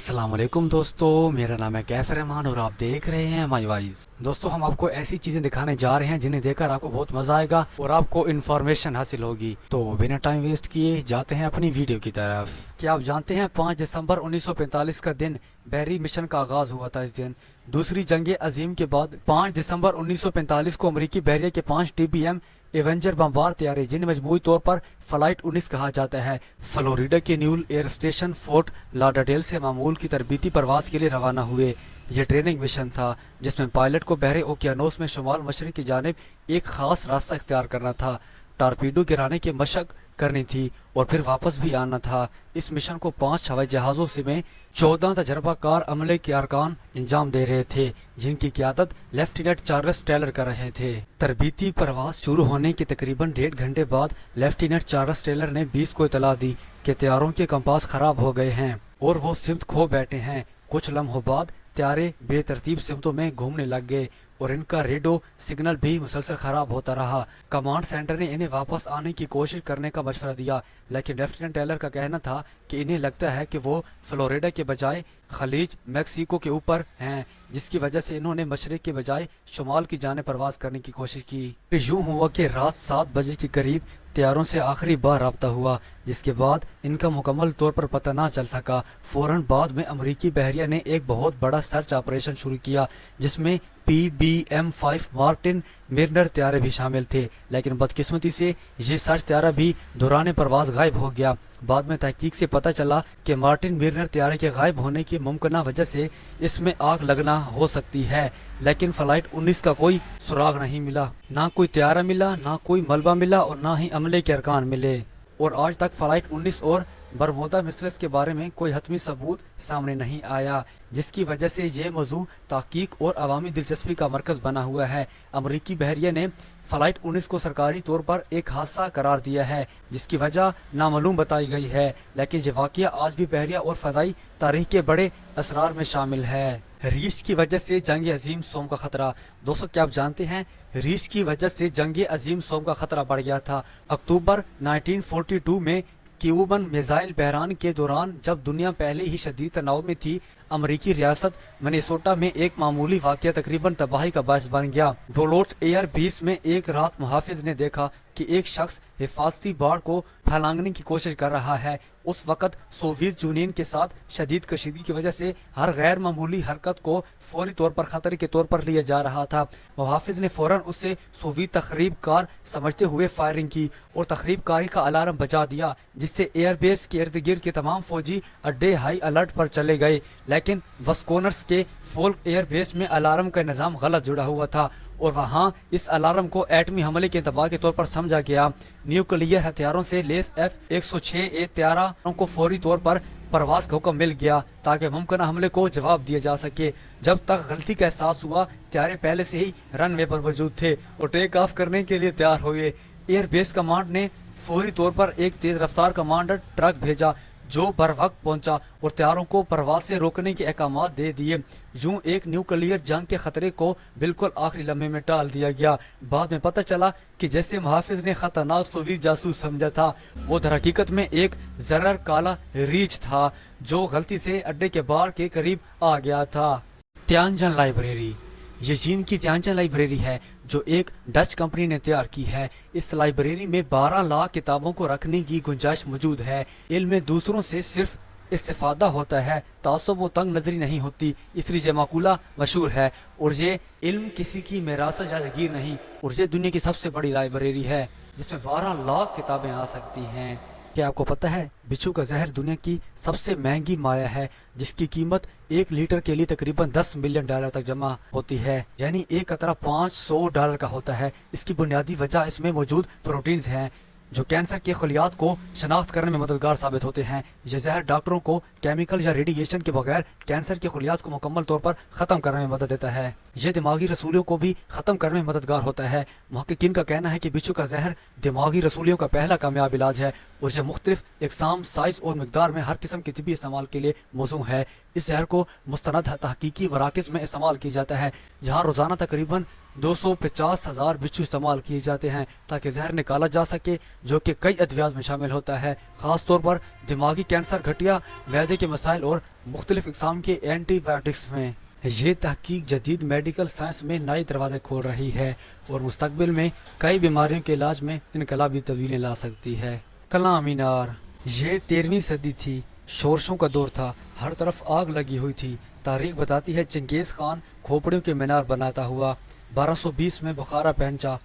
अस्सलाम वालेकुम दोस्तों, मेरा नाम है कैफ रहमान और आप देख रहे हैं माय वॉइस। दोस्तों, हम आपको ऐसी चीजें दिखाने जा रहे हैं जिन्हें देखकर आपको बहुत मजा आएगा और आपको इन्फॉर्मेशन हासिल होगी। तो बिना टाइम वेस्ट किए जाते हैं अपनी वीडियो की तरफ। क्या आप जानते हैं 5 दिसंबर 1945 का दिन बहरी मिशन का आगाज हुआ था। इस दिन दूसरी जंग अजीम के बाद 5 दिसंबर 1945 को अमेरिकी बहरिया के 5 TBM एवेंजर बमबार तैयारे, जिन्हें मजमूई तौर पर फ्लाइट 19 कहा जाता है, फ्लोरिडा के न्यूल एयर स्टेशन फोर्ट लाडरडेल से मामूल की तरबीती परवाज के लिए रवाना हुए। यह ट्रेनिंग मिशन था जिसमें पायलट को बहरे ओकियानोस में शुमाल मशरक की जानिब एक खास रास्ता इख्तियार करना था, टारपीडो गिराने की मशक करनी थी और फिर वापस भी आना था। इस मिशन को 5 हवाई जहाजों से में 14 तजर्बाकार अमले के अरकान इंजाम दे रहे थे, जिनकी क़ियादत लेफ्टिनेंट चार्ल्स टेलर कर रहे थे। तरबीती परवाज शुरू होने के तकरीबन 1.5 घंटे बाद लेफ्टिनेंट चार्ल्स टेलर ने 20 को इतला दी कि तैयारों के कंपास खराब हो गए हैं और वो सिमत खो बैठे हैं। कुछ लम्हों बाद त्यारे बेतरतीब सिमतों में घूमने लग गए और इनका रेडियो सिग्नल भी मुसलसल खराब होता रहा। कमांड सेंटर ने इन्हें वापस आने की कोशिश करने का मशवरा दिया, लेकिन लेफ्टिनेंट टेलर का कहना था कि इन्हें लगता है कि वो फ्लोरिडा के बजाय खलीज मैक्सिको के ऊपर हैं, जिसकी वजह से इन्होंने मशरक के बजाय शुमाल की जाने परवाज करने की कोशिश की। यूं हुआ कि रात 7 बजे के करीब तैयारों से आखिरी बार राब्ता हुआ, जिसके बाद इनका मुकम्मल तौर पर पता ना चल सका। फौरन बाद में अमरीकी बहरिया ने एक बहुत बड़ा सर्च ऑपरेशन शुरू किया, जिसमें PBM-5 मार्टिन मिरनर तैयारे भी शामिल थे, लेकिन बदकिस्मती से ये सर्च तैयारा भी दौरान परवाज गायब हो गया। बाद में तहकीक से पता चला कि मार्टिन मिरनर तैयारे के गायब होने की मुमकिना वजह से इसमें आग लगना हो सकती है, लेकिन फ्लाइट 19 का कोई सुराग नहीं मिला। ना कोई तैयारा मिला, ना कोई मलबा मिला और ना ही अमले के अरकान मिले। और आज तक फ्लाइट 19 और बरमूदा मिसरस के बारे में कोई हतमी सबूत सामने नहीं आया, जिसकी वजह से ये मौजू तहकीक और अवामी दिलचस्पी का मरकज बना हुआ है। अमरीकी बहरिया ने फ्लाइट 19 को सरकारी तौर पर एक हादसा करार दिया है, जिसकी वजह नामालूम बताई गई है, लेकिन ये वाकया आज भी बहरिया और फजाई तारीख के बड़े असरार में शामिल है। रीछ की वजह से जंग अजीम सोम का खतरा। दोस्तों, क्या आप जानते हैं रीछ की वजह से जंग अजीम सोम का खतरा बढ़ गया था। अक्टूबर 1942 में क्यूबन मिसाइल बहरान के दौरान, जब दुनिया पहले ही शदीद तनाव में थी, अमरीकी रियासत मिनेसोटा में एक मामूली वाकया तकरीबन तबाही का बायस बन गया। डोलोट एयर बेस में एक रात मुहाफिज ने देखा कि एक शख्स हिफाजती बाड़ को फैलांगने की कोशिश कर रहा है। उस वक़्त सोवियत यूनियन के साथ शदीद कशीदगी की वजह से हर गैर मामूली हरकत को फौरी तौर पर खतरे के तौर पर लिया जा रहा था। मुहाफिज ने फौरन उससे सोवियत तखरीब कार समझते हुए फायरिंग की और तखरीब कारी का अलार्म बजा दिया, जिससे एयरबेस के इर्द गिर्द के तमाम फौजी अड्डे हाई अलर्ट पर चले गए। लेकिन वस्कोनर्स के फोल्क एयरबेस में अलार्म का निज़ाम गलत जुड़ा हुआ था और वहां इस अलार्म को एटमी हमले के इंतबाह के तौर पर समझा गया। न्यूक्लियर हथियारों से लेस F-106A तैयारों को फौरी तौर पर परवाज का हुक्म मिल गया ताकि मुमकिन हमले को जवाब दिया जा सके। जब तक गलती का एहसास हुआ, तैयारे पहले से ही रनवे पर मौजूद थे और टेक ऑफ करने के लिए तैयार हुए। एयरबेस कमांड ने फौरी तौर पर एक तेज रफ्तार कमांडर ट्रक भेजा, जो बर वक्त पहुंचा और तैयारों को परवाज से रोकने के अहकाम दे दिए। यूं एक न्यूक्लियर जंग के खतरे को बिल्कुल आखिरी लम्हे में टाल दिया गया। बाद में पता चला कि जैसे मुहाफिज ने खतरनाक सोवियत जासूस समझा था, वो दर हकीकत में एक जरर काला रीछ था जो गलती से अड्डे के बाहर के करीब आ गया था। त्यानजन लाइब्रेरी। ये चीन की त्यानजन लाइब्रेरी है जो एक डच कंपनी ने तैयार की है। इस लाइब्रेरी में 12 लाख किताबों को रखने की गुंजाइश मौजूद है। इल्म में दूसरों से सिर्फ इस्तेफादा होता है, तासुब व तंग नजरी नहीं होती, इसलिए ये माकूला मशहूर है। और ये इल्म किसी की मेरासत या जागीर नहीं, और ये दुनिया की सबसे बड़ी लाइब्रेरी है जिसमें 12 लाख किताबें आ सकती हैं। क्या आपको पता है बिच्छू का जहर दुनिया की सबसे महंगी माया है, जिसकी कीमत 1 लीटर के लिए तकरीबन $10 मिलियन तक जमा होती है, यानी एक कतरा $500 का होता है। इसकी बुनियादी वजह इसमें मौजूद प्रोटीन्स हैं जो कैंसर के खलियात को शनाख्त करने में मददगार साबित होते हैं। यह जहर डॉक्टरों को केमिकल या रेडिएशन के बगैर कैंसर के खलियात को मुकम्मल तौर पर ख़त्म करने में मदद देता है। यह दिमागी रसूलियों को भी ख़त्म करने में मददगार होता है। मुहक्किकीन का कहना है कि बिच्छू का जहर दिमागी रसूलियों का पहला कामयाब इलाज है और यह मुख्तलिफ इकसाम, साइज और मिकदार में हर किस्म के तिब्बी इस्तेमाल के लिए मौजू है। इस जहर को मुस्तनद तहकीकी मराकज़ में इस्तेमाल किया जाता है, जहाँ रोज़ाना तकरीबन 250,000 बिच्छू इस्तेमाल किए जाते हैं ताकि जहर निकाला जा सके, जो कि कई अद्वियात में शामिल होता है, खास तौर पर दिमागी कैंसर, घटिया मैदे के मसाइल और मुख्तलिफ इकसाम के एंटीबायोटिक्स में। ये तहकीक जदीद मेडिकल साइंस में नए दरवाजे खोल रही है और मुस्तकबिल में कई बीमारियों के इलाज में इनकलाबी तब्दीली ला सकती है। कलाम मीनार, ये 13वीं सदी थी, शोरशों का दौर था, हर तरफ आग लगी हुई थी। तारीख बताती है चंगेज़ खान खोपड़ियों के मीनार बनाता हुआ 1220 में बुखारा पहुंचा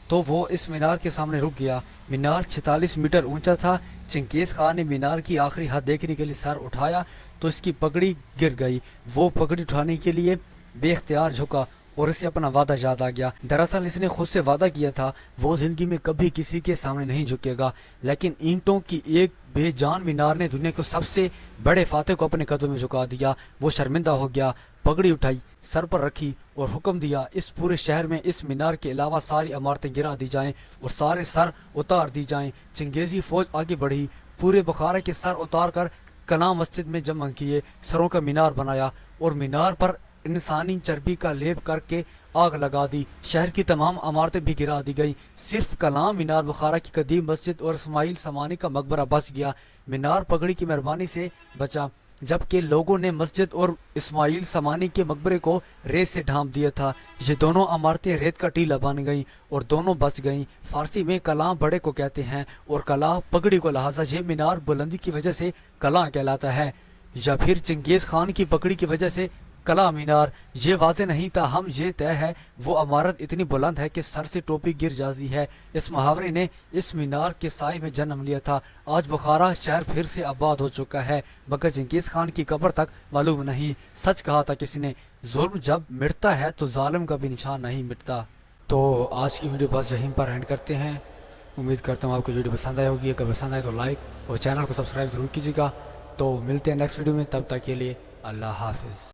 तो वो इस मीनार के सामने रुक गया। मीनार 46 मीटर ऊंचा था। चंगेज़ खान ने मीनार की आखिरी हद देखने के लिए सर उठाया तो इसकी पगड़ी गिर गई। वो पगड़ी उठाने के लिए बेख्तियार झुका और इसे अपना वादा याद आ गया। दरअसल इसने खुद से वादा किया था वो जिंदगी में कभी किसी के सामने नहीं झुकेगा, लेकिन ईंटों की एक बेजान मीनार ने दुनिया को सबसे बड़े फातह को अपने कदम में झुका दिया। वो शर्मिंदा हो गया, पगड़ी उठाई, सर पर रखी और हुक्म दिया इस पूरे शहर में इस मीनार के अलावा सारी इमारतें गिरा दी जाएं और सारे सर उतार दी जाएं। चंगेज़ी फौज आगे बढ़ी, पूरे बुखारा के सर उतार कर कलाम मस्जिद में जमा किए, सरों का मीनार बनाया और मीनार पर इंसानी चर्बी का लेप करके आग लगा दी। शहर की तमाम इमारतें भी गिरा दी गई। सिर्फ कलाम मीनार, बुखारा की कदीम मस्जिद और इस्माइल समानी का मकबरा बच गया। मीनार पगड़ी की मेहरबानी से बचा, जबकि लोगों ने मस्जिद और इस्माइल समानी के मकबरे को रेत से ढांप दिया था। ये दोनों इमारतें रेत का टीला बन गईं और दोनों बच गईं। फारसी में कलाम बड़े को कहते हैं और कला पगड़ी को, लिहाजा ये मीनार बुलंदी की वजह से कला कहलाता है, या फिर चंगेज़ खान की पगड़ी की वजह से कला मीनार। ये वाज़े नहीं था, हम ये तय है वो इमारत इतनी बुलंद है कि सर से टोपी गिर जाती है। इस मुहावरे ने इस मीनार के साए में जन्म लिया था। आज बुखारा शहर फिर से आबाद हो चुका है, मगर चंगेज़ खान की कब्र तक मालूम नहीं। सच कहा था किसी ने, जुल्म जब मिटता है तो जालिम का भी निशान नहीं मिटता। तो आज की वीडियो बस यहीं पर एंड करते हैं। उम्मीद करता हूँ आपको वीडियो पसंद आई होगी। अगर पसंद आए तो लाइक और चैनल को सब्सक्राइब जरूर कीजिएगा। तो मिलते हैं नेक्स्ट वीडियो में, तब तक के लिए अल्लाह हाफिज़।